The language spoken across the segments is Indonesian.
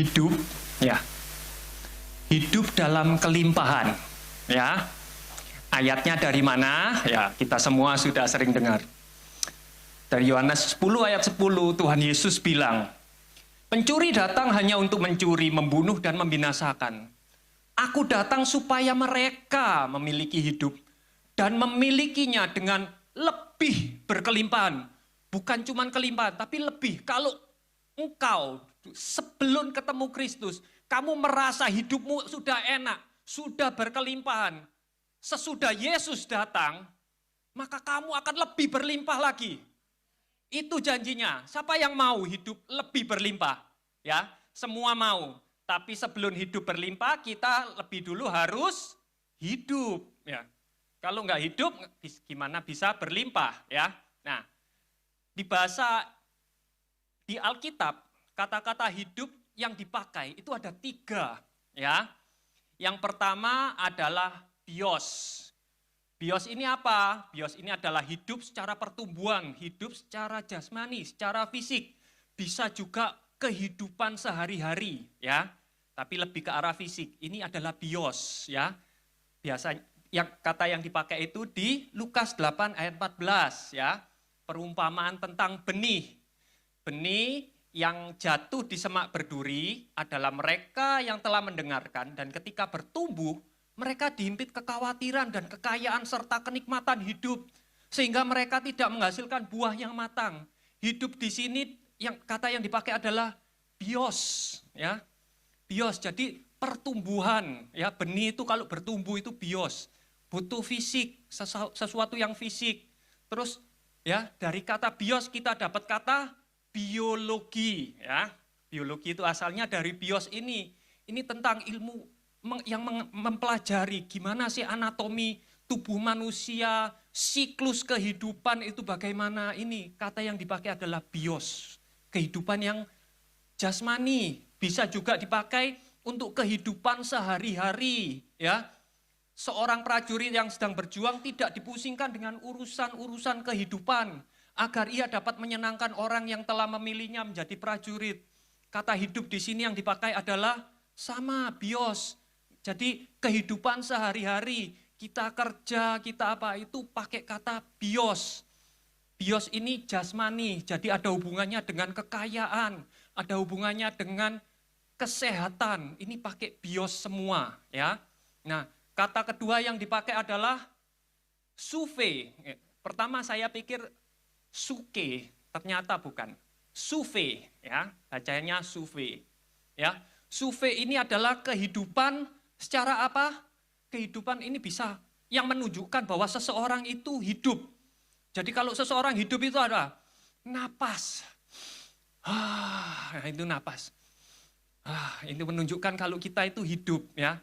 hidup, ya, hidup dalam kelimpahan, ya. Ayatnya dari mana? Ya, kita semua sudah sering dengar. Dari Yohanes 10 ayat 10, Tuhan Yesus bilang, pencuri datang hanya untuk mencuri, membunuh, dan membinasakan. Aku datang supaya mereka memiliki hidup dan memilikinya dengan lebih berkelimpahan. Bukan cuma kelimpahan, tapi lebih. Kalau engkau sebelum ketemu Kristus, kamu merasa hidupmu sudah enak, sudah berkelimpahan. Sesudah Yesus datang, maka kamu akan lebih berlimpah lagi. Itu janjinya. Siapa yang mau hidup lebih berlimpah? Ya, semua mau. Tapi sebelum hidup berlimpah, kita lebih dulu harus hidup. Ya, kalau nggak hidup, gimana bisa berlimpah? Ya, nah, di Alkitab, kata-kata hidup yang dipakai itu ada 3. Ya, yang pertama adalah bios. Bios ini apa? Bios ini adalah hidup secara pertumbuhan, hidup secara jasmani, secara fisik. Bisa juga kehidupan sehari-hari, ya. Tapi lebih ke arah fisik. Ini adalah bios, ya. Biasanya kata yang dipakai itu di Lukas 8 ayat 14, ya. Perumpamaan tentang benih. Benih yang jatuh di semak berduri adalah mereka yang telah mendengarkan dan ketika bertumbuh mereka dihimpit kekhawatiran dan kekayaan serta kenikmatan hidup sehingga mereka tidak menghasilkan buah yang matang. Hidup di sini kata yang dipakai adalah bios, ya. Bios jadi pertumbuhan, ya. Benih itu kalau bertumbuh itu bios. Butuh fisik, sesuatu yang fisik. Terus ya, dari kata bios kita dapat kata biologi, ya. Biologi itu asalnya dari bios ini. Ini tentang ilmu yang mempelajari gimana sih anatomi tubuh manusia, siklus kehidupan itu bagaimana. Ini kata yang dipakai adalah bios, kehidupan yang jasmani. Bisa juga dipakai untuk kehidupan sehari-hari, ya. Seorang prajurit yang sedang berjuang tidak dipusingkan dengan urusan-urusan kehidupan agar ia dapat menyenangkan orang yang telah memilihnya menjadi prajurit. Kata hidup di sini yang dipakai adalah sama bios. Jadi kehidupan sehari-hari, kita kerja, kita apa itu pakai kata bios. Bios ini jasmani, jadi ada hubungannya dengan kekayaan, ada hubungannya dengan kesehatan. Ini pakai bios semua, ya. Nah, kata kedua yang dipakai adalah suve. Pertama saya pikir suke, ternyata bukan. Suve, ya, bacanya suve. Ya, suve ini adalah kehidupan. Secara apa? Kehidupan ini bisa yang menunjukkan bahwa seseorang itu hidup. Jadi kalau seseorang hidup itu ada napas. Itu napas. Ini menunjukkan kalau kita itu hidup, ya.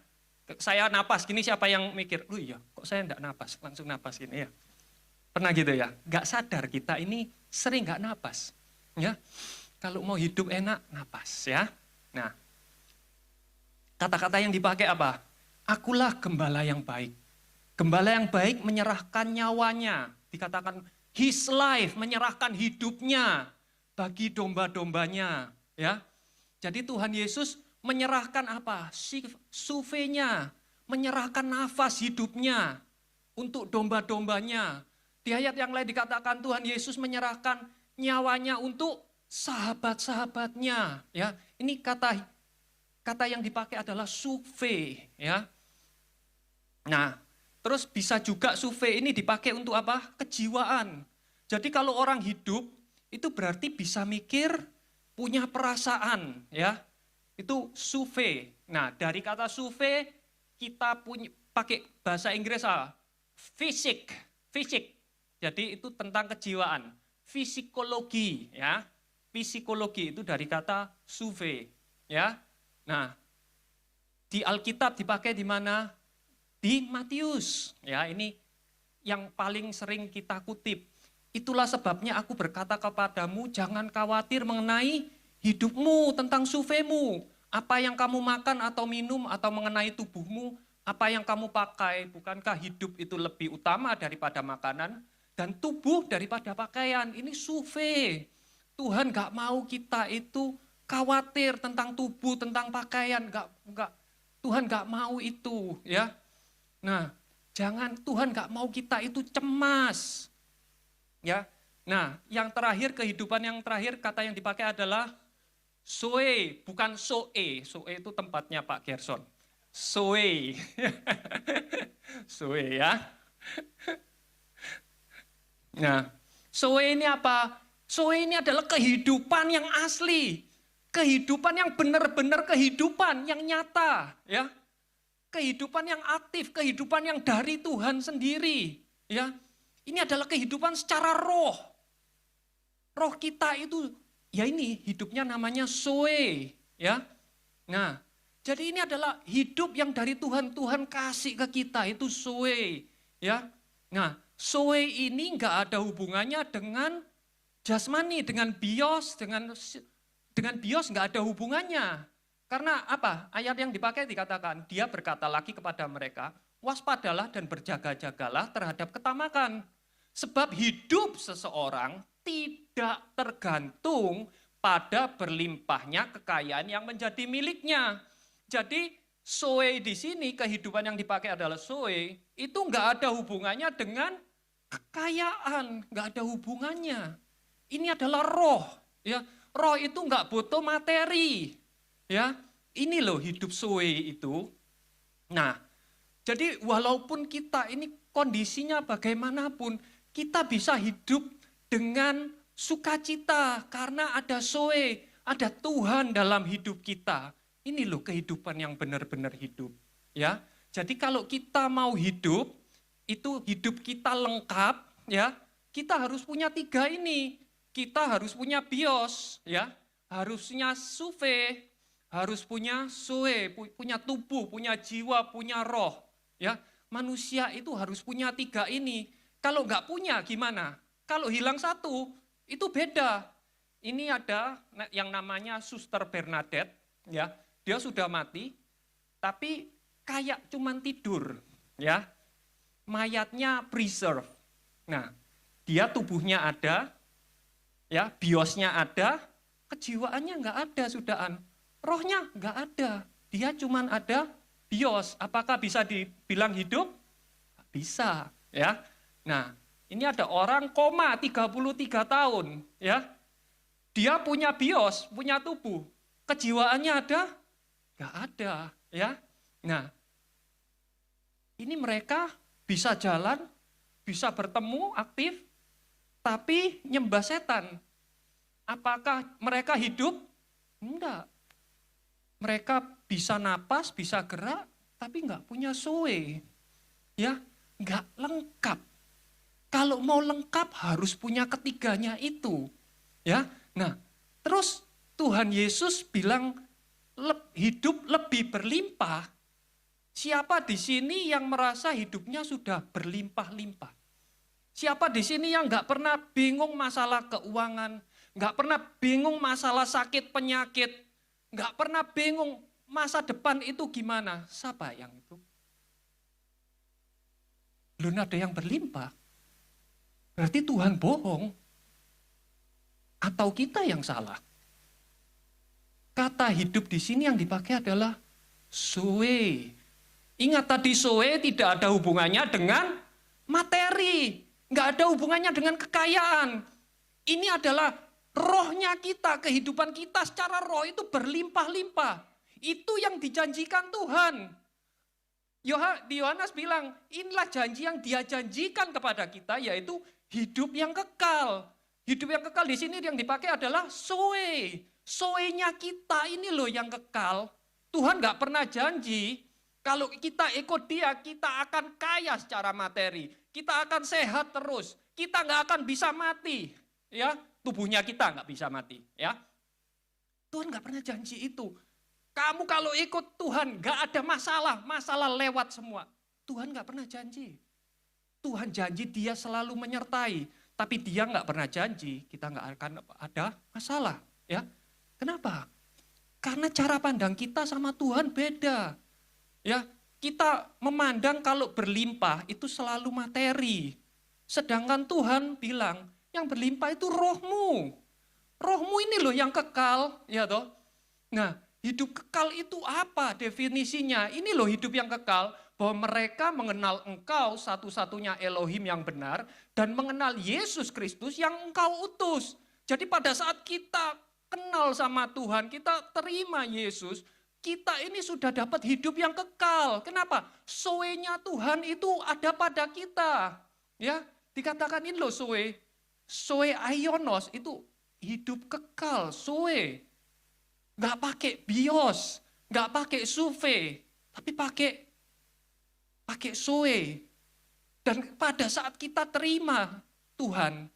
Saya napas gini, siapa yang mikir, "Oh iya, kok saya enggak napas?" Langsung napas gini, ya. Pernah gitu ya? Enggak sadar kita ini sering enggak napas, ya. Kalau mau hidup enak, napas, ya. Nah, kata-kata yang dipakai apa? Akulah gembala yang baik. Gembala yang baik menyerahkan nyawanya. Dikatakan his life, menyerahkan hidupnya bagi domba-dombanya. Ya. Jadi Tuhan Yesus menyerahkan apa? Suvenya, menyerahkan nafas hidupnya untuk domba-dombanya. Di ayat yang lain dikatakan Tuhan Yesus menyerahkan nyawanya untuk sahabat-sahabatnya. Ya. Ini kata yang dipakai adalah suve, ya. Nah, terus bisa juga suve ini dipakai untuk apa? Kejiwaan. Jadi kalau orang hidup itu berarti bisa mikir, punya perasaan, ya. Itu suve. Nah, dari kata suve kita pakai bahasa Inggris fisik. Jadi itu tentang kejiwaan, psikologi, ya. Psikologi itu dari kata suve, ya. Nah, di Alkitab dipakai di mana? Di Matius. Ya, ini yang paling sering kita kutip. Itulah sebabnya aku berkata kepadamu, jangan khawatir mengenai hidupmu, tentang suvemu. Apa yang kamu makan atau minum atau mengenai tubuhmu, apa yang kamu pakai. Bukankah hidup itu lebih utama daripada makanan dan tubuh daripada pakaian? Ini suve. Tuhan gak mau kita itu khawatir tentang tubuh, tentang pakaian, enggak, Tuhan enggak mau itu, ya. Nah, Tuhan enggak mau kita itu cemas. Ya. Nah, yang terakhir, kehidupan yang terakhir, kata yang dipakai adalah Zoe, bukan Zoe. Zoe itu tempatnya Pak Gerson. Zoe. Zoe ya. Nah, Zoe ini apa? Zoe ini adalah kehidupan yang asli. Kehidupan yang benar-benar kehidupan yang nyata, ya. Kehidupan yang aktif, kehidupan yang dari Tuhan sendiri, ya. Ini adalah kehidupan secara roh. Roh kita itu, ya ini hidupnya namanya Zoe, ya. Nah, jadi ini adalah hidup yang dari Tuhan, Tuhan kasih ke kita, itu Zoe, ya. Nah, Zoe ini enggak ada hubungannya dengan jasmani, dengan bios, dengan bios enggak ada hubungannya. Karena apa? Ayat yang dipakai dikatakan, dia berkata lagi kepada mereka, waspadalah dan berjaga-jagalah terhadap ketamakan. Sebab hidup seseorang tidak tergantung pada berlimpahnya kekayaan yang menjadi miliknya. Jadi Zoe di sini, kehidupan yang dipakai adalah Zoe, itu enggak ada hubungannya dengan kekayaan, enggak ada hubungannya. Ini adalah roh, ya. Roh itu enggak butuh materi, ya. Ini loh hidup Zoe itu. Nah, jadi walaupun kita ini kondisinya bagaimanapun, kita bisa hidup dengan sukacita karena ada Zoe, ada Tuhan dalam hidup kita. Ini loh kehidupan yang benar-benar hidup, ya. Jadi kalau kita mau hidup, itu hidup kita lengkap, ya. Kita harus punya 3 ini. Kita harus punya bios, ya. Harusnya suve, harus punya Zoe, punya tubuh, punya jiwa, punya roh, ya. Manusia itu harus punya 3 ini. Kalau enggak punya gimana? Kalau hilang 1, itu beda. Ini ada yang namanya Suster Bernadette, ya. Dia sudah mati, tapi kayak cuman tidur, ya. Mayatnya preserve. Nah, dia tubuhnya ada, ya, biosnya ada, kejiwaannya enggak ada, sudahan. Rohnya enggak ada. Dia cuman ada bios. Apakah bisa dibilang hidup? Bisa, ya. Nah, ini ada orang koma 33 tahun, ya. Dia punya bios, punya tubuh. Kejiwaannya ada? Enggak ada, ya. Nah, ini mereka bisa jalan, bisa bertemu, aktif, tapi nyembah setan. Apakah mereka hidup? Enggak. Mereka bisa napas, bisa gerak, tapi enggak punya Zoe. Ya, enggak lengkap. Kalau mau lengkap harus punya ketiganya itu. Ya. Nah, terus Tuhan Yesus bilang hidup lebih berlimpah. Siapa di sini yang merasa hidupnya sudah berlimpah-limpah? Siapa di sini yang enggak pernah bingung masalah keuangan, enggak pernah bingung masalah sakit penyakit, enggak pernah bingung masa depan itu gimana? Siapa yang itu? Belum ada yang berlimpah. Berarti Tuhan bohong. Atau kita yang salah. Kata hidup di sini yang dipakai adalah Zoe. Ingat tadi Zoe tidak ada hubungannya dengan materi. Enggak ada hubungannya dengan kekayaan. Ini adalah rohnya kita, kehidupan kita secara roh itu berlimpah-limpah. Itu yang dijanjikan Tuhan. Yohanes bilang, inilah janji yang dia janjikan kepada kita, yaitu hidup yang kekal. Hidup yang kekal di sini yang dipakai adalah Zoe. Zoe-nya kita ini loh yang kekal. Tuhan enggak pernah janji, kalau kita ikut dia, kita akan kaya secara materi. Kita akan sehat terus. Kita enggak akan bisa mati. Ya, tubuhnya kita enggak bisa mati. Ya, Tuhan enggak pernah janji itu. Kamu kalau ikut Tuhan enggak ada masalah. Masalah lewat semua. Tuhan enggak pernah janji. Tuhan janji dia selalu menyertai. Tapi dia enggak pernah janji kita enggak akan ada masalah. Ya, kenapa? Karena cara pandang kita sama Tuhan beda. Ya, kita memandang kalau berlimpah itu selalu materi. Sedangkan Tuhan bilang, yang berlimpah itu rohmu. Rohmu ini loh yang kekal, ya toh. Nah, hidup kekal itu apa definisinya? Ini loh hidup yang kekal, bahwa mereka mengenal Engkau satu-satunya Elohim yang benar, dan mengenal Yesus Kristus yang Engkau utus. Jadi pada saat kita kenal sama Tuhan, kita terima Yesus, kita ini sudah dapat hidup yang kekal. Kenapa? Soe-nya Tuhan itu ada pada kita. Ya, dikatakan ini loh soe. Soe aionos itu hidup kekal, soe. Nggak pakai bios, nggak pakai suve, tapi pakai soe. Dan pada saat kita terima Tuhan,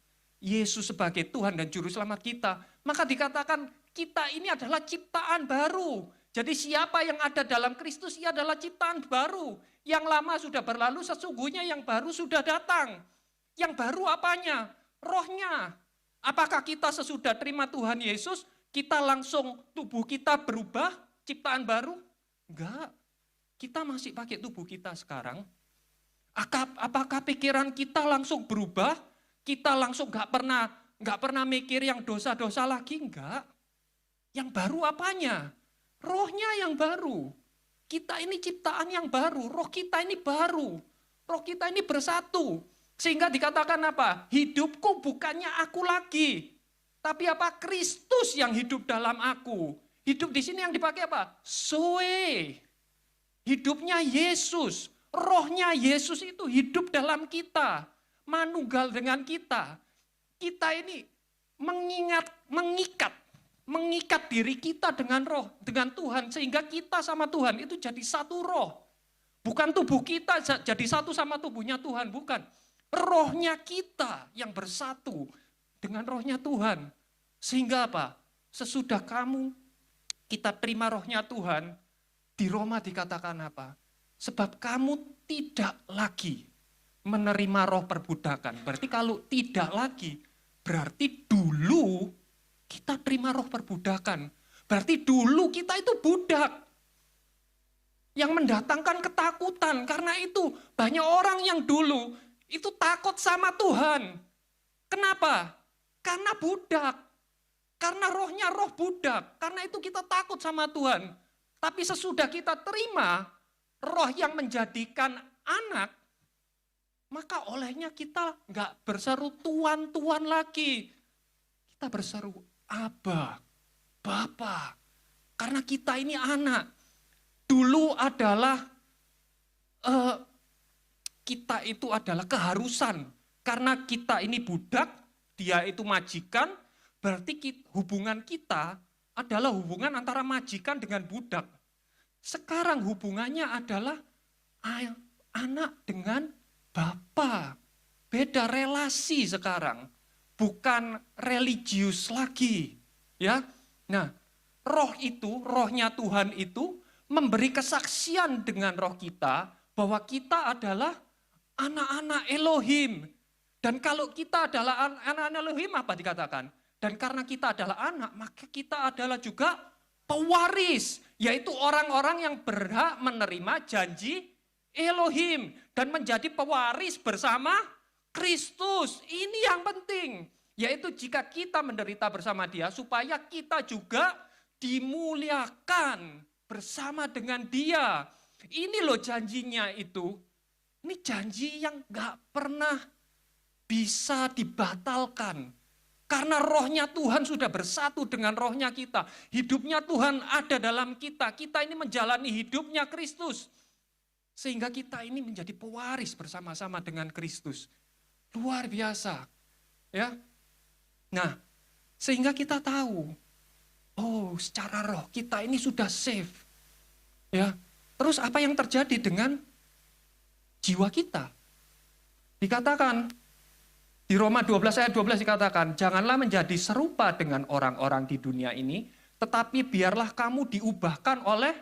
Yesus sebagai Tuhan dan Juru Selamat kita, maka dikatakan kita ini adalah ciptaan baru. Jadi siapa yang ada dalam Kristus, ia adalah ciptaan baru. Yang lama sudah berlalu, sesungguhnya yang baru sudah datang. Yang baru apanya? Rohnya. Apakah kita sesudah terima Tuhan Yesus, kita langsung tubuh kita berubah, ciptaan baru? Enggak. Kita masih pakai tubuh kita sekarang. Apakah pikiran kita langsung berubah? Kita langsung nggak pernah mikir yang dosa-dosa lagi? Enggak. Yang baru apanya? Rohnya yang baru. Kita ini ciptaan yang baru. Roh kita ini baru. Roh kita ini bersatu. Sehingga dikatakan apa? Hidupku bukannya aku lagi. Tapi apa? Kristus yang hidup dalam aku. Hidup di sini yang dipakai apa? Zoe. Hidupnya Yesus. Rohnya Yesus itu hidup dalam kita. Manunggal dengan kita. Kita ini mengikat diri kita dengan roh, dengan Tuhan. Sehingga kita sama Tuhan itu jadi satu roh. Bukan tubuh kita jadi satu sama tubuhnya Tuhan, bukan. Rohnya kita yang bersatu dengan rohnya Tuhan. Sehingga apa? Sesudah kita terima rohnya Tuhan, di Roma dikatakan apa? Sebab kamu tidak lagi menerima roh perbudakan. Berarti kalau tidak lagi, berarti dulu kita terima roh perbudakan. Berarti dulu kita itu budak. Yang mendatangkan ketakutan. Karena itu banyak orang yang dulu itu takut sama Tuhan. Kenapa? Karena budak. Karena rohnya roh budak. Karena itu kita takut sama Tuhan. Tapi sesudah kita terima roh yang menjadikan anak, maka olehnya kita nggak berseru Tuan-Tuan lagi. Kita berseru Abba, Bapa. Karena kita ini anak. Dulu adalah kita itu adalah keharusan. Karena kita ini budak, dia itu majikan, berarti hubungan kita adalah hubungan antara majikan dengan budak. Sekarang hubungannya adalah anak dengan bapa. Beda relasi sekarang. Bukan religius lagi. Ya. Nah, rohnya Tuhan itu memberi kesaksian dengan roh kita bahwa kita adalah anak-anak Elohim. Dan kalau kita adalah anak-anak Elohim, apa dikatakan? Dan karena kita adalah anak, maka kita adalah juga pewaris. Yaitu orang-orang yang berhak menerima janji Elohim. Dan menjadi pewaris bersama Kristus. Ini yang penting. Yaitu jika kita menderita bersama dia, supaya kita juga dimuliakan bersama dengan dia. Ini loh janjinya itu. Ini janji yang gak pernah bisa dibatalkan. Karena rohnya Tuhan sudah bersatu dengan rohnya kita. Hidupnya Tuhan ada dalam kita. Kita ini menjalani hidupnya Kristus. Sehingga kita ini menjadi pewaris bersama-sama dengan Kristus. Luar biasa. Ya. Nah, sehingga kita tahu, oh secara roh kita ini sudah safe. Ya. Terus apa yang terjadi dengan jiwa kita? Dikatakan, di Roma 12 ayat 12 dikatakan, janganlah menjadi serupa dengan orang-orang di dunia ini, tetapi biarlah kamu diubahkan oleh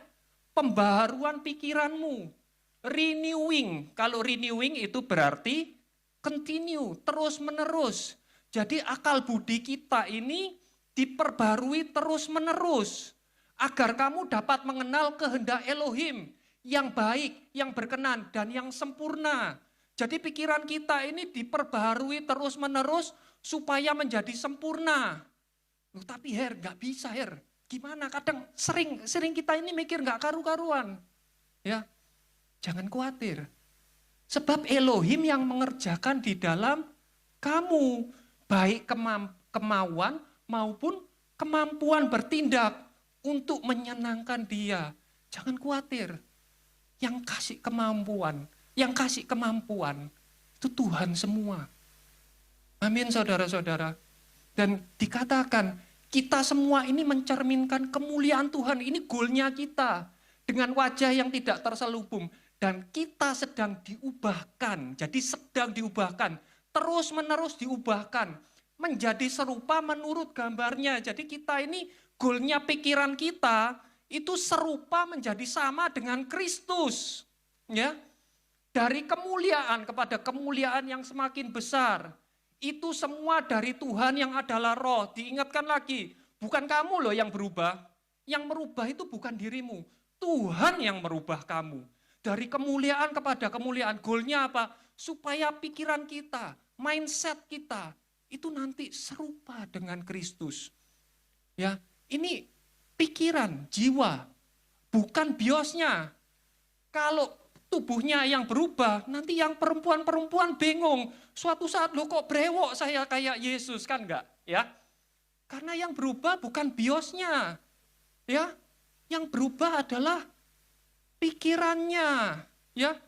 pembaharuan pikiranmu. Renewing, kalau renewing itu berarti continue, terus menerus. Jadi akal budi kita ini diperbarui terus menerus. Agar kamu dapat mengenal kehendak Elohim yang baik, yang berkenan, dan yang sempurna. Jadi pikiran kita ini diperbaharui terus-menerus supaya menjadi sempurna. Loh, tapi gak bisa Gimana? Kadang sering kita ini mikir nggak karu-karuan. Ya, jangan khawatir. Sebab Elohim yang mengerjakan di dalam kamu, baik kemauan maupun kemampuan bertindak untuk menyenangkan Dia. Jangan khawatir. Yang kasih kemampuan itu Tuhan semua. Amin, saudara-saudara. Dan dikatakan kita semua ini mencerminkan kemuliaan Tuhan. Ini goalnya kita. Dengan wajah yang tidak terselubung. Dan kita sedang diubahkan. Jadi sedang diubahkan. Terus menerus diubahkan. Menjadi serupa menurut gambarnya. Jadi kita ini goalnya pikiran kita itu serupa menjadi sama dengan Kristus. Ya. Dari kemuliaan kepada kemuliaan yang semakin besar. Itu semua dari Tuhan yang adalah roh. Diingatkan lagi, bukan kamu loh yang berubah. Yang merubah itu bukan dirimu. Tuhan yang merubah kamu. Dari kemuliaan kepada kemuliaan. Goalnya apa? Supaya pikiran kita, mindset kita, itu nanti serupa dengan Kristus. Ya, ini pikiran, jiwa, bukan biosnya. Kalau tubuhnya yang berubah, nanti yang perempuan-perempuan bingung. Suatu saat lo kok brewok saya kayak Yesus, kan enggak? Ya, karena yang berubah bukan biosnya. Ya, yang berubah adalah pikirannya. Ya,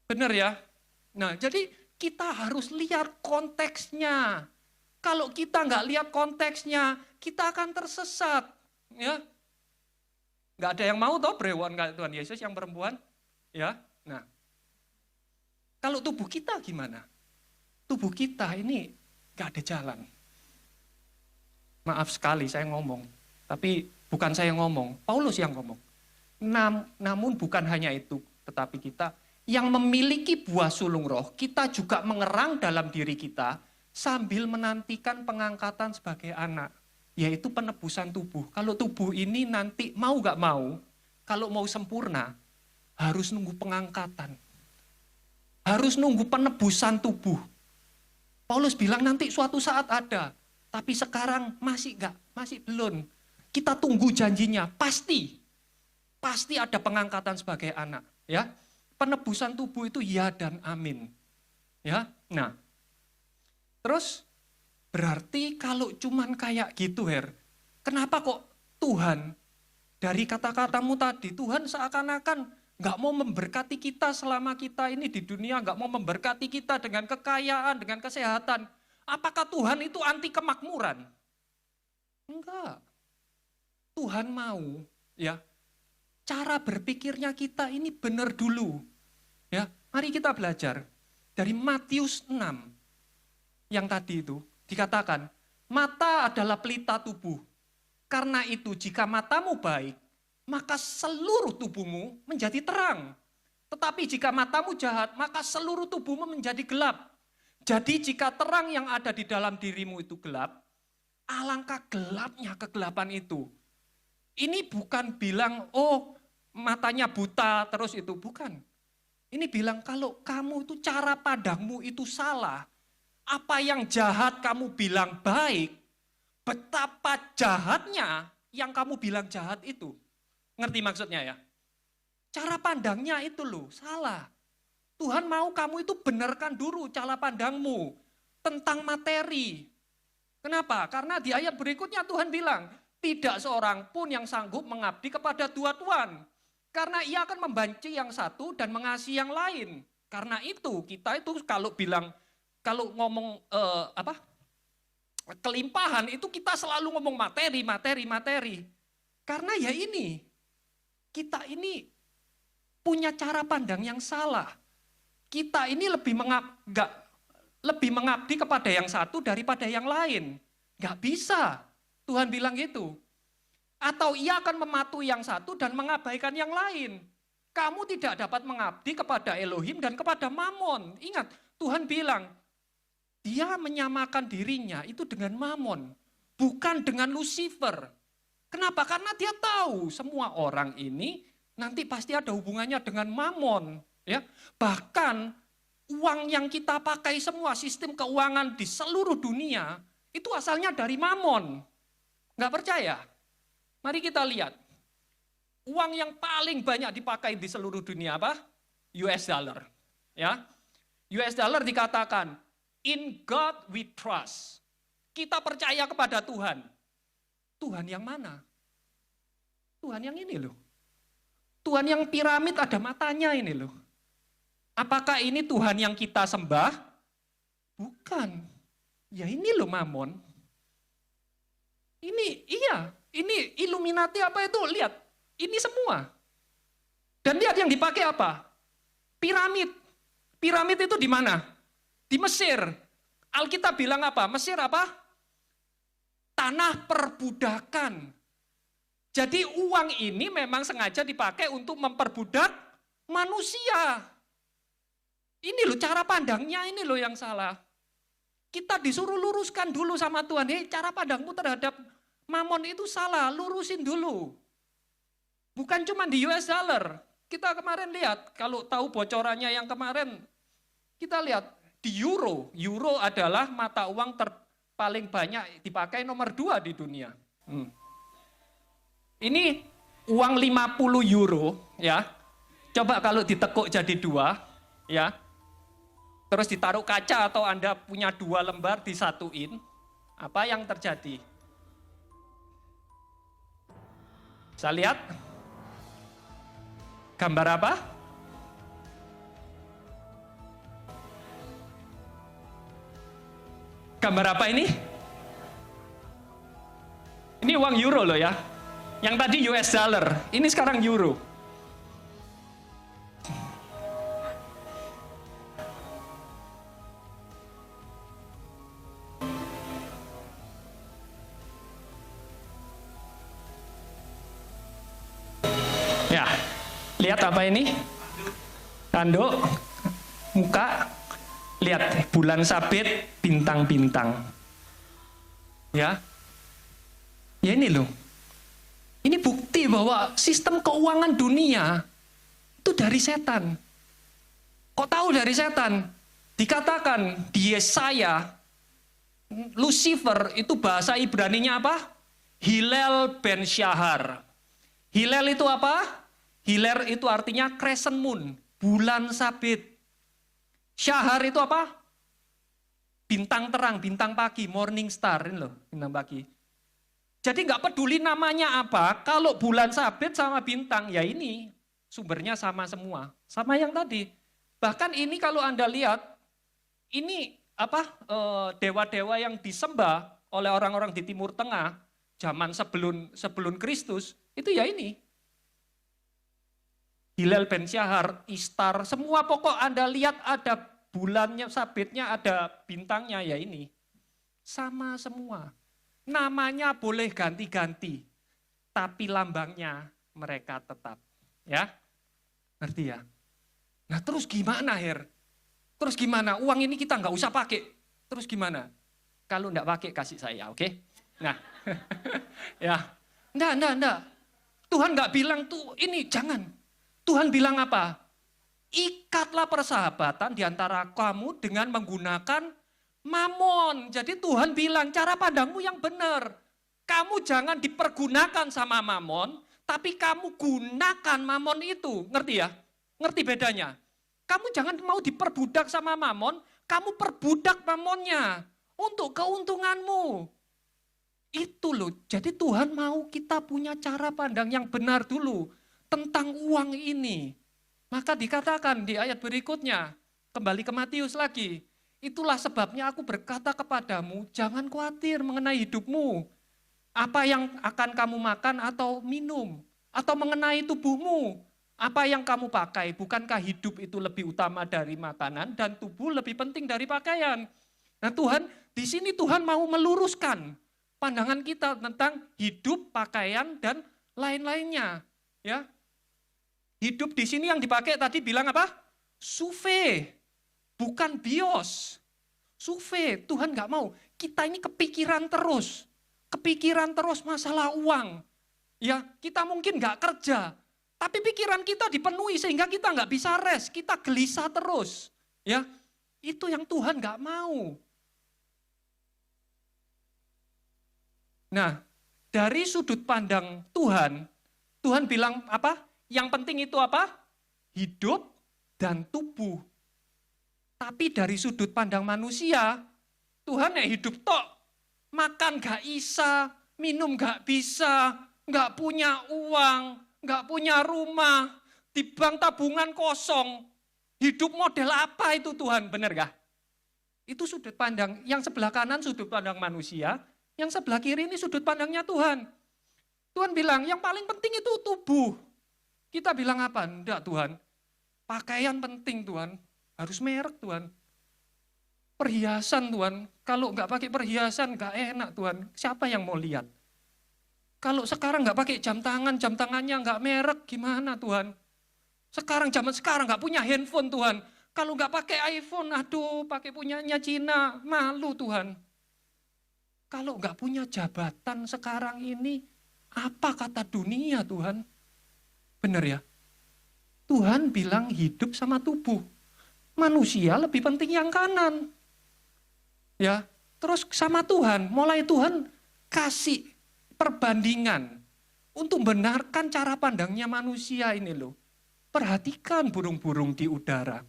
benar ya? Nah, jadi kita harus lihat konteksnya. Kalau kita nggak lihat konteksnya, kita akan tersesat. Ya, nggak ada yang mau toh brewon kayak Tuhan Yesus yang perempuan. Ya, nah, kalau tubuh kita gimana? Tubuh kita ini gak ada jalan. Maaf sekali saya ngomong, tapi bukan saya ngomong, Paulus yang ngomong. Namun bukan hanya itu, tetapi kita yang memiliki buah sulung roh, kita juga mengerang dalam diri kita sambil menantikan pengangkatan sebagai anak, yaitu penebusan tubuh. Kalau tubuh ini nanti mau gak mau, kalau mau sempurna, harus nunggu pengangkatan. Harus nunggu penebusan tubuh. Paulus bilang nanti suatu saat ada. Tapi sekarang masih enggak, masih belum. Kita tunggu janjinya, pasti. Pasti ada pengangkatan sebagai anak. Ya, penebusan tubuh itu ya dan amin. Ya, nah. Terus berarti kalau cuman kayak gitu, kenapa kok Tuhan, dari kata-katamu tadi, Tuhan seakan-akan nggak mau memberkati kita selama kita ini di dunia, nggak mau memberkati kita dengan kekayaan, dengan kesehatan. Apakah Tuhan itu anti kemakmuran? Enggak. Tuhan mau, ya, cara berpikirnya kita ini benar dulu. Ya, mari kita belajar dari Matius 6 yang tadi itu dikatakan, mata adalah pelita tubuh. Karena itu jika matamu baik, maka seluruh tubuhmu menjadi terang. Tetapi jika matamu jahat, maka seluruh tubuhmu menjadi gelap. Jadi jika terang yang ada di dalam dirimu itu gelap, alangkah gelapnya kegelapan itu. Ini bukan bilang, oh matanya buta terus itu, bukan. Ini bilang kalau kamu itu cara pandangmu itu salah. Apa yang jahat kamu bilang baik, betapa jahatnya yang kamu bilang jahat itu. Ngerti maksudnya ya? Cara pandangnya itu loh, salah. Tuhan mau kamu itu benarkan dulu cara pandangmu tentang materi. Kenapa? Karena di ayat berikutnya Tuhan bilang, tidak seorang pun yang sanggup mengabdi kepada dua tuan. Karena ia akan membenci yang satu dan mengasihi yang lain. Karena itu kita itu kalau ngomong kelimpahan itu kita selalu ngomong materi. Karena ya ini, kita ini punya cara pandang yang salah. Kita ini lebih mengabdi kepada yang satu daripada yang lain. Gak bisa. Tuhan bilang gitu. Atau ia akan mematuhi yang satu dan mengabaikan yang lain. Kamu tidak dapat mengabdi kepada Elohim dan kepada Mammon. Ingat, Tuhan bilang, dia menyamakan dirinya itu dengan Mammon. Bukan dengan Lucifer. Kenapa? Karena dia tahu semua orang ini nanti pasti ada hubungannya dengan Mammon. Ya. Bahkan uang yang kita pakai semua, sistem keuangan di seluruh dunia, itu asalnya dari Mammon. Nggak percaya? Mari kita lihat. Uang yang paling banyak dipakai di seluruh dunia apa? US dollar. Ya. US dollar dikatakan, in God we trust. Kita percaya kepada Tuhan. Tuhan yang mana? Tuhan yang ini loh. Tuhan yang piramid ada matanya ini loh. Apakah ini Tuhan yang kita sembah? Bukan. Ya ini loh Mamon. Ini Illuminati apa itu? Lihat, ini semua. Dan lihat yang dipakai apa? Piramid. Piramid itu di mana? Di Mesir. Alkitab bilang apa? Mesir apa? Tanah perbudakan. Jadi uang ini memang sengaja dipakai untuk memperbudak manusia. Ini loh cara pandangnya, ini loh yang salah. Kita disuruh luruskan dulu sama Tuhan. Cara pandangmu terhadap Mamon itu salah, lurusin dulu. Bukan cuma di US dollar. Kita kemarin lihat, kalau tahu bocorannya yang kemarin, kita lihat di euro. Euro adalah mata uang paling banyak dipakai nomor 2 di dunia. Ini uang 50 euro, ya. Coba kalau ditekuk jadi 2, ya. Terus ditaruh kaca atau Anda punya 2 lembar disatuin, apa yang terjadi? Bisa lihat? Gambar apa? Gambar apa ini? Ini uang euro loh ya. Yang tadi US dollar, ini sekarang euro. Ya, lihat apa ini? Tanduk, muka, lihat bulan sabit, bintang-bintang. Ya, ya ini loh. Ini bukti bahwa sistem keuangan dunia itu dari setan. Kok tahu dari setan? Dikatakan di Yesaya, Lucifer itu bahasa Ibraninya apa? Hillel ben Shahar. Hillel itu apa? Hillel itu artinya crescent moon, bulan sabit. Shahar itu apa? Bintang terang, bintang pagi, morning star, ini loh, bintang pagi. Jadi nggak peduli namanya apa, kalau bulan sabit sama bintang, ya ini sumbernya sama semua, sama yang tadi. Bahkan ini kalau Anda lihat, ini apa dewa-dewa yang disembah oleh orang-orang di Timur Tengah zaman sebelum Kristus, itu ya ini. Hillel ben Shahar, Istar, semua pokok Anda lihat ada bulannya, sabitnya, ada bintangnya, ya ini. Sama semua. Namanya boleh ganti-ganti, tapi lambangnya mereka tetap. Ya, ngerti ya? Nah terus gimana Her? Terus gimana? Uang ini kita nggak usah pakai. Terus gimana? Kalau nggak pakai kasih saya, oke? Nah, ya, enggak. Tuhan nggak bilang tuh ini jangan. Tuhan bilang apa? Ikatlah persahabatan di antara kamu dengan menggunakan Mamon. Jadi Tuhan bilang cara pandangmu yang benar. Kamu jangan dipergunakan sama Mamon, tapi kamu gunakan Mamon itu. Ngerti ya? Ngerti bedanya? Kamu jangan mau diperbudak sama Mamon, kamu perbudak Mamonnya untuk keuntunganmu. Itu loh. Jadi Tuhan mau kita punya cara pandang yang benar dulu tentang uang ini. Maka dikatakan di ayat berikutnya, kembali ke Matius lagi. Itulah sebabnya aku berkata kepadamu, jangan khawatir mengenai hidupmu. Apa yang akan kamu makan atau minum. Atau mengenai tubuhmu. Apa yang kamu pakai. Bukankah hidup itu lebih utama dari makanan dan tubuh lebih penting dari pakaian. Nah Tuhan, di sini Tuhan mau meluruskan pandangan kita tentang hidup, pakaian, dan lain-lainnya. Ya, hidup di sini yang dipakai tadi bilang apa? Suve. Bukan bios. Suve, Tuhan nggak mau. Kita ini kepikiran terus masalah uang. Ya, kita mungkin nggak kerja, tapi pikiran kita dipenuhi sehingga kita nggak bisa rest, kita gelisah terus. Ya, itu yang Tuhan nggak mau. Nah, Dari sudut pandang Tuhan, Tuhan bilang apa? Yang penting itu apa? Hidup dan tubuh. Tapi dari sudut pandang manusia, Tuhan ya hidup tok. Makan gak bisa, minum gak bisa, gak punya uang, gak punya rumah, di bank tabungan kosong. Hidup model apa itu Tuhan, benar gak? Itu sudut pandang, yang sebelah kanan sudut pandang manusia, yang sebelah kiri ini sudut pandangnya Tuhan. Tuhan bilang, yang paling penting itu tubuh. Kita bilang apa? Enggak Tuhan, pakaian penting Tuhan, harus merek Tuhan. Perhiasan Tuhan, kalau enggak pakai perhiasan enggak enak Tuhan, siapa yang mau lihat? Kalau sekarang enggak pakai jam tangannya enggak merek, gimana Tuhan? Zaman sekarang enggak punya handphone Tuhan, kalau enggak pakai iPhone, aduh pakai punyanya Cina, malu Tuhan. Kalau enggak punya jabatan sekarang ini, apa kata dunia Tuhan? Benar ya? Tuhan bilang hidup sama tubuh. Manusia lebih penting yang kanan. Ya, terus sama Tuhan, mulai Tuhan kasih perbandingan untuk membenarkan cara pandangnya manusia ini loh. Perhatikan burung-burung di udara.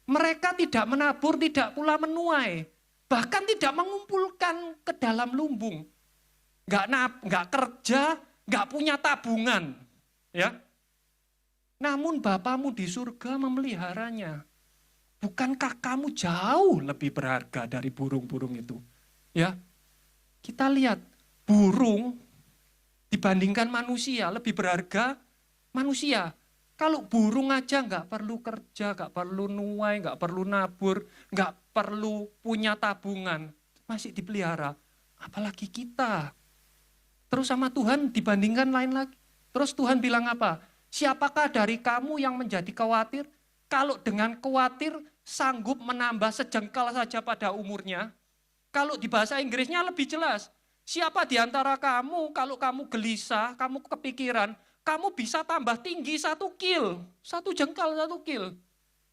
Mereka tidak menabur, tidak pula menuai, bahkan tidak mengumpulkan ke dalam lumbung. Nggak kerja, nggak punya tabungan, ya. Namun Bapamu di surga memeliharanya. Bukankah kamu jauh lebih berharga dari burung-burung itu? Ya, kita lihat burung dibandingkan manusia lebih berharga manusia. Kalau burung aja nggak perlu kerja, nggak perlu nuai, nggak perlu nabur, nggak perlu punya tabungan, masih dipelihara. Apalagi kita. Terus sama Tuhan dibandingkan lain lagi. Terus Tuhan bilang apa? Siapakah dari kamu yang menjadi khawatir? Kalau dengan khawatir sanggup menambah sejengkal saja pada umurnya. Kalau di bahasa Inggrisnya lebih jelas. Siapa di antara kamu kalau kamu gelisah, kamu kepikiran, kamu bisa tambah tinggi 1 kil. 1 jengkal 1 kil.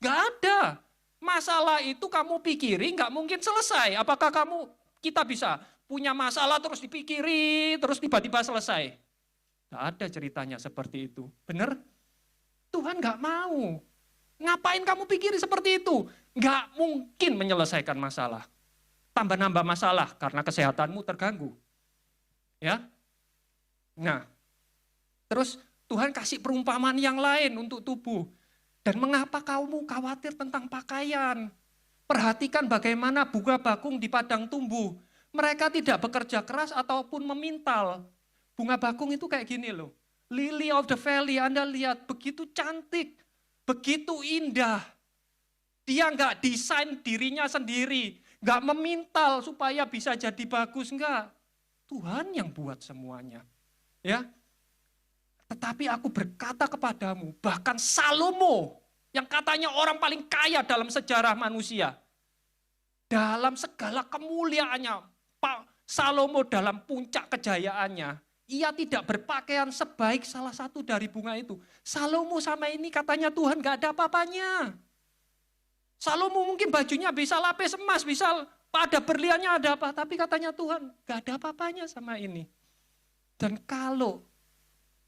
Gak ada. Masalah itu kamu pikiri gak mungkin selesai. Apakah kita bisa punya masalah terus dipikiri, terus tiba-tiba selesai? Gak ada ceritanya seperti itu. Benar? Tuhan gak mau. Ngapain kamu pikir seperti itu? Gak mungkin menyelesaikan masalah. Tambah nambah masalah karena kesehatanmu terganggu. Ya. Nah, terus Tuhan kasih perumpamaan yang lain untuk tubuh. Dan mengapa kamu khawatir tentang pakaian? Perhatikan bagaimana bunga bakung di padang tumbuh. Mereka tidak bekerja keras ataupun memintal. Bunga bakung itu kayak gini loh. Lily of the valley, Anda lihat begitu cantik, begitu indah. Dia nggak desain dirinya sendiri, nggak memintal supaya bisa jadi bagus, enggak. Tuhan yang buat semuanya. Ya. Tetapi aku berkata kepadamu, bahkan Salomo, yang katanya orang paling kaya dalam sejarah manusia, dalam segala kemuliaannya, Salomo dalam puncak kejayaannya, ia tidak berpakaian sebaik salah satu dari bunga itu. Salomo sama ini katanya Tuhan gak ada apa-apanya. Salomo mungkin bajunya bisa lapis emas, bisa ada berliannya ada apa, tapi katanya Tuhan gak ada apa-apanya sama ini. Dan kalau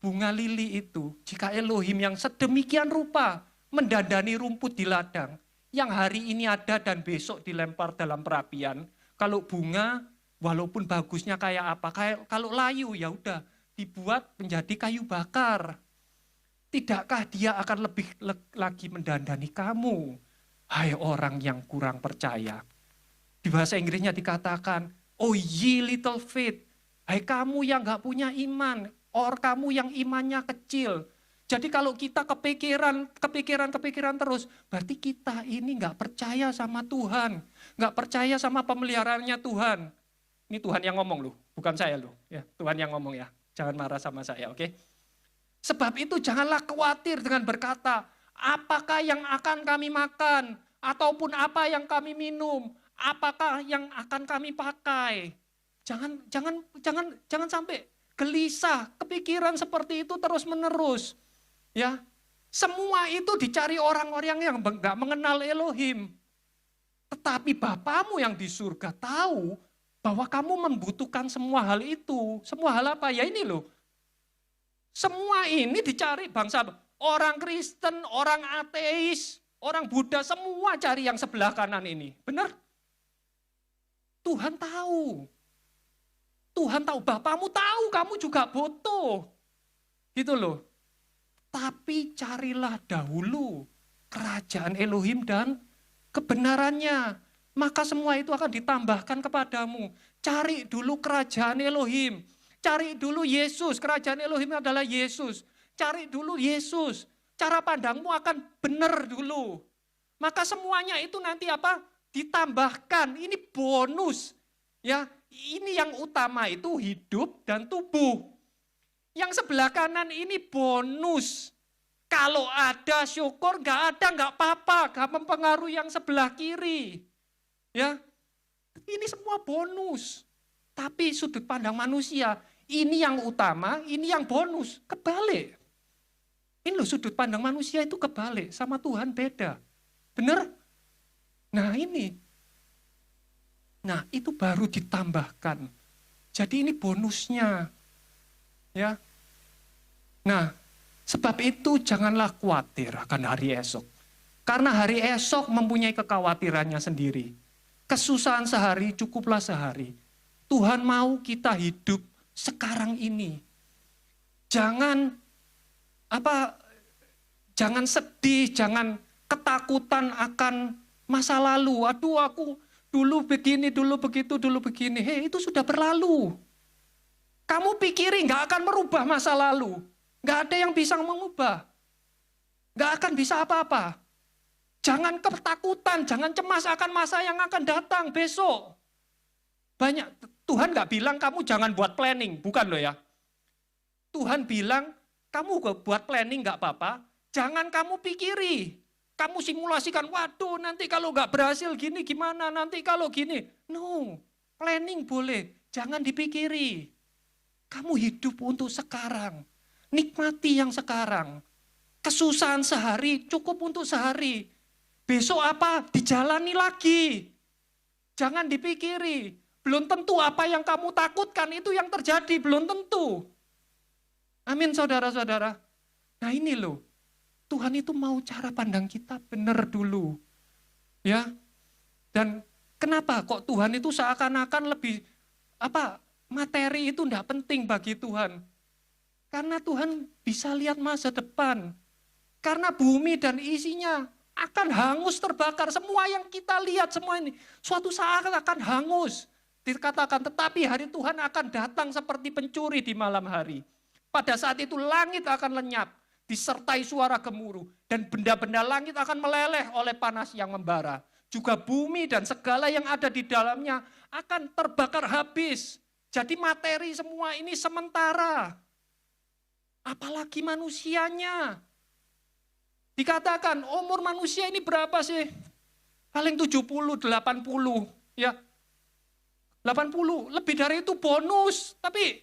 bunga lili itu, jika Elohim yang sedemikian rupa mendandani rumput di ladang, yang hari ini ada dan besok dilempar dalam perapian, kalau bunga walaupun bagusnya kayak apa, kalau layu ya udah dibuat menjadi kayu bakar. Tidakkah dia akan lebih lagi mendandani kamu, hai orang yang kurang percaya. Di bahasa Inggrisnya dikatakan, oh ye little faith, hai kamu yang gak punya iman, or kamu yang imannya kecil. Jadi kalau kita kepikiran terus, berarti kita ini gak percaya sama Tuhan, gak percaya sama pemeliharaannya Tuhan. Ini Tuhan yang ngomong loh, bukan saya loh. Ya, Tuhan yang ngomong ya, jangan marah sama saya, oke? Sebab itu janganlah khawatir dengan berkata, apakah yang akan kami makan, ataupun apa yang kami minum, apakah yang akan kami pakai. Jangan sampai gelisah, kepikiran seperti itu terus menerus. Ya, semua itu dicari orang-orang yang enggak mengenal Elohim. Tetapi Bapamu yang di surga tahu bahwa kamu membutuhkan semua hal itu. Semua hal apa? Ya ini loh. Semua ini dicari bangsa. Orang Kristen, orang ateis, orang Buddha, semua cari yang sebelah kanan ini. Benar? Tuhan tahu. Tuhan tahu, Bapamu tahu kamu juga butuh. Gitu loh. Tapi carilah dahulu kerajaan Elohim dan kebenarannya. Maka semua itu akan ditambahkan kepadamu. Cari dulu kerajaan Elohim. Cari dulu Yesus. Kerajaan Elohim adalah Yesus. Cari dulu Yesus. Cara pandangmu akan benar dulu. Maka semuanya itu nanti apa? Ditambahkan. Ini bonus. Ya, ini yang utama itu hidup dan tubuh. Yang sebelah kanan ini bonus. Kalau ada syukur, nggak ada nggak apa-apa, nggak mempengaruhi yang sebelah kiri. Ya, ini semua bonus. Tapi sudut pandang manusia, ini yang utama, ini yang bonus. Kebalik. Ini loh sudut pandang manusia itu kebalik, sama Tuhan beda. Benar? Nah ini. Nah itu baru ditambahkan. Jadi ini bonusnya. Ya. Nah, sebab itu janganlah khawatir akan hari esok. Karena hari esok mempunyai kekhawatirannya sendiri. Kesusahan sehari cukuplah sehari. Tuhan mau kita hidup sekarang ini. Jangan sedih, jangan ketakutan akan masa lalu. Aduh, aku dulu begini, dulu begitu, dulu begini. Hei, itu sudah berlalu. Kamu pikiri nggak akan merubah masa lalu. Nggak ada yang bisa mengubah. Nggak akan bisa apa-apa. Jangan ketakutan, jangan cemas akan masa yang akan datang besok. Tuhan nggak bilang kamu jangan buat planning, bukan loh ya. Tuhan bilang kamu buat planning nggak apa-apa, jangan kamu pikiri. Kamu simulasikan, waduh nanti kalau nggak berhasil gini gimana, nanti kalau gini. No, planning boleh, jangan dipikiri. Kamu hidup untuk sekarang. Nikmati yang sekarang. Kesusahan sehari cukup untuk sehari. Besok apa? Dijalani lagi. Jangan dipikiri. Belum tentu apa yang kamu takutkan itu yang terjadi. Belum tentu. Amin saudara-saudara. Nah ini loh. Tuhan itu mau cara pandang kita benar dulu. Ya. Dan kenapa kok Tuhan itu seakan-akan lebih materi itu tidak penting bagi Tuhan. Karena Tuhan bisa lihat masa depan. Karena bumi dan isinya akan hangus terbakar. Semua yang kita lihat semua ini suatu saat akan hangus. Dikatakan tetapi hari Tuhan akan datang seperti pencuri di malam hari. Pada saat itu langit akan lenyap. Disertai suara gemuruh. Dan benda-benda langit akan meleleh oleh panas yang membara. Juga bumi dan segala yang ada di dalamnya akan terbakar habis. Jadi materi semua ini sementara. Apalagi manusianya. Dikatakan umur manusia ini berapa sih? Paling 70, 80. Ya. 80, lebih dari itu bonus. Tapi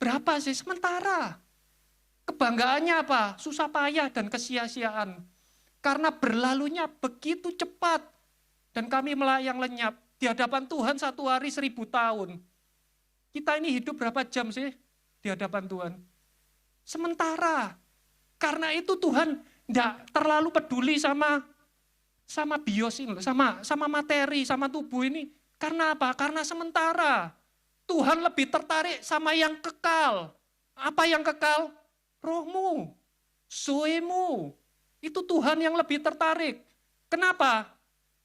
berapa sih? Sementara. Kebanggaannya apa? Susah payah dan kesia-siaan. Karena berlalunya begitu cepat. Dan kami melayang lenyap. Di hadapan Tuhan 1 hari 1000 tahun. Kita ini hidup berapa jam sih di hadapan Tuhan? Sementara. Karena itu Tuhan tidak terlalu peduli sama bios ini, sama materi, sama tubuh ini. Karena apa? Karena sementara. Tuhan lebih tertarik sama yang kekal. Apa yang kekal? Rohmu, zoemu. Itu Tuhan yang lebih tertarik. Kenapa?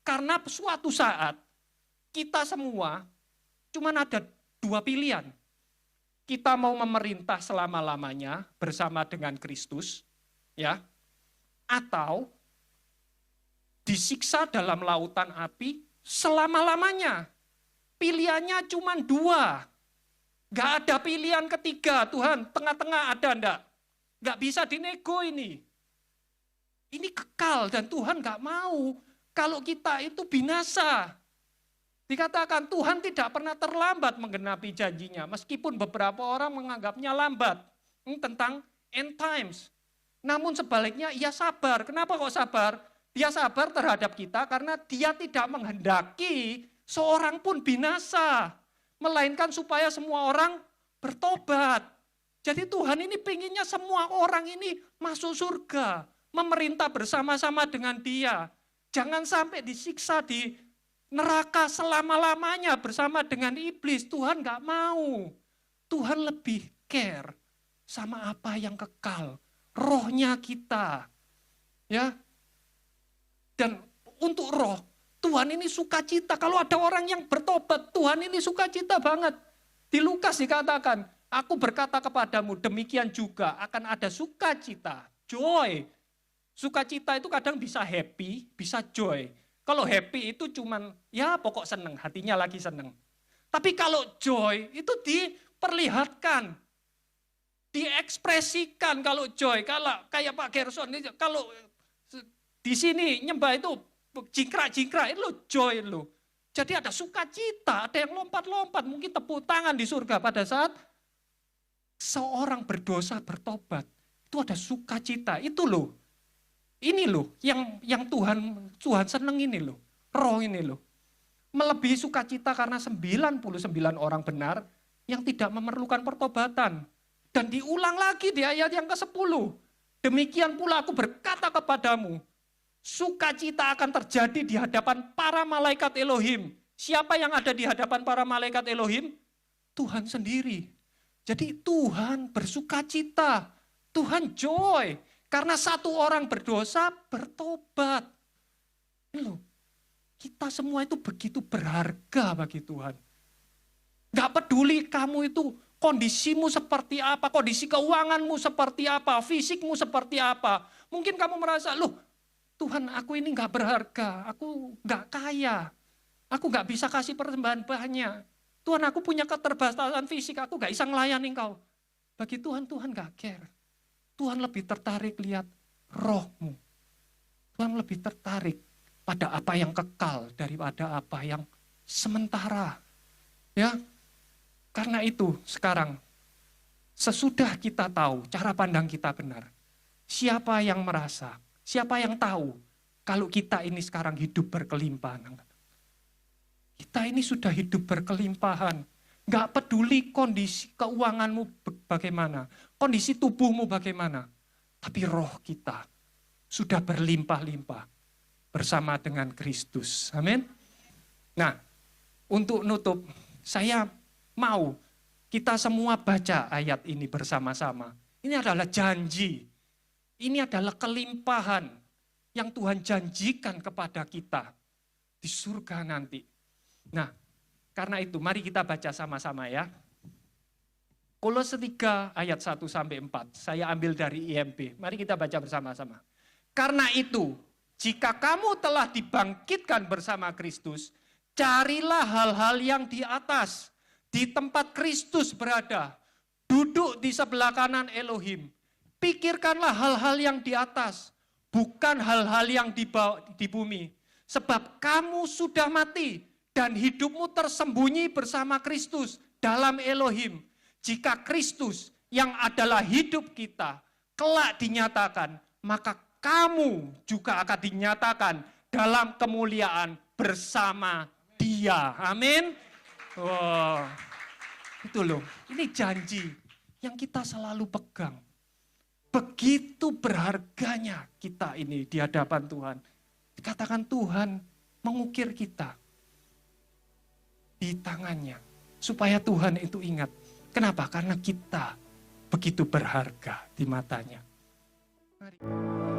Karena suatu saat kita semua cuma ada 2 pilihan. Kita mau memerintah selama-lamanya bersama dengan Kristus, ya, atau disiksa dalam lautan api selama-lamanya. Pilihannya cuma 2. Gak ada pilihan ketiga, Tuhan, tengah-tengah ada enggak? Gak bisa dinego ini. Ini kekal dan Tuhan gak mau kalau kita itu binasa. Dikatakan Tuhan tidak pernah terlambat menggenapi janjinya, meskipun beberapa orang menganggapnya lambat tentang end times. Namun sebaliknya ia sabar. Kenapa kok sabar? Dia sabar terhadap kita karena dia tidak menghendaki seorang pun binasa. melainkan supaya semua orang bertobat. Jadi Tuhan ini pengennya semua orang ini masuk surga, memerintah bersama-sama dengan Dia. Jangan sampai disiksa di neraka selama-lamanya bersama dengan iblis. Tuhan nggak mau. Tuhan lebih care sama apa yang kekal, rohnya kita. Ya. Dan untuk roh, Tuhan ini sukacita. Kalau ada orang yang bertobat, Tuhan ini sukacita banget. Di Lukas dikatakan, aku berkata kepadamu, demikian juga akan ada sukacita, joy. Sukacita itu kadang bisa happy, bisa joy. Kalau happy itu cuman, ya pokok seneng, hatinya lagi seneng. Tapi kalau joy itu diperlihatkan, diekspresikan. Kalau joy, kalau kayak Pak Gerson, kalau di sini nyembah itu jingkrak-jingkrak, itu lo joy lo. Jadi ada sukacita, ada yang lompat-lompat, mungkin tepuk tangan di surga pada saat seorang berdosa bertobat. Itu ada sukacita, itu loh. Ini loh yang Tuhan seneng ini loh. Roh ini loh. Melebihi sukacita karena 99 orang benar yang tidak memerlukan pertobatan. Dan diulang lagi di ayat yang ke-10. Demikian pula aku berkata kepadamu, sukacita akan terjadi di hadapan para malaikat Elohim. Siapa yang ada di hadapan para malaikat Elohim? Tuhan sendiri. Jadi Tuhan bersukacita, Tuhan joy. Karena satu orang berdosa bertobat. Loh, kita semua itu begitu berharga bagi Tuhan. Gak peduli kamu itu kondisimu seperti apa, kondisi keuanganmu seperti apa, fisikmu seperti apa. Mungkin kamu merasa, loh Tuhan aku ini gak berharga, aku gak kaya, aku gak bisa kasih persembahan banyak. Tuhan aku punya keterbatasan fisik, aku gak bisa melayani engkau. Bagi Tuhan, Tuhan gak care. Tuhan lebih tertarik lihat rohmu. Tuhan lebih tertarik pada apa yang kekal daripada apa yang sementara. Ya, karena itu sekarang sesudah kita tahu cara pandang kita benar. Siapa yang merasa, siapa yang tahu kalau kita ini sekarang hidup berkelimpahan. Kita ini sudah hidup berkelimpahan. Gak peduli kondisi keuanganmu bagaimana, kondisi tubuhmu bagaimana. Tapi roh kita sudah berlimpah-limpah bersama dengan Kristus. Amin. Nah, untuk nutup, saya mau kita semua baca ayat ini bersama-sama. Ini adalah janji. Ini adalah kelimpahan yang Tuhan janjikan kepada kita di surga nanti. Nah, karena itu mari kita baca sama-sama ya. Kolose 3 ayat 1-4. Saya ambil dari IMB. Mari kita baca bersama-sama. Karena itu, jika kamu telah dibangkitkan bersama Kristus, carilah hal-hal yang di atas, di tempat Kristus berada, duduk di sebelah kanan Elohim. Pikirkanlah hal-hal yang di atas, bukan hal-hal yang di bumi. Sebab kamu sudah mati dan hidupmu tersembunyi bersama Kristus dalam Elohim. Jika Kristus yang adalah hidup kita kelak dinyatakan, maka kamu juga akan dinyatakan dalam kemuliaan bersama Dia. Amin. Wow. Itu loh, ini janji yang kita selalu pegang. Begitu berharganya kita ini di hadapan Tuhan. Dikatakan Tuhan mengukir kita di tangannya. Supaya Tuhan itu ingat. Kenapa? Karena kita begitu berharga di matanya. Mari.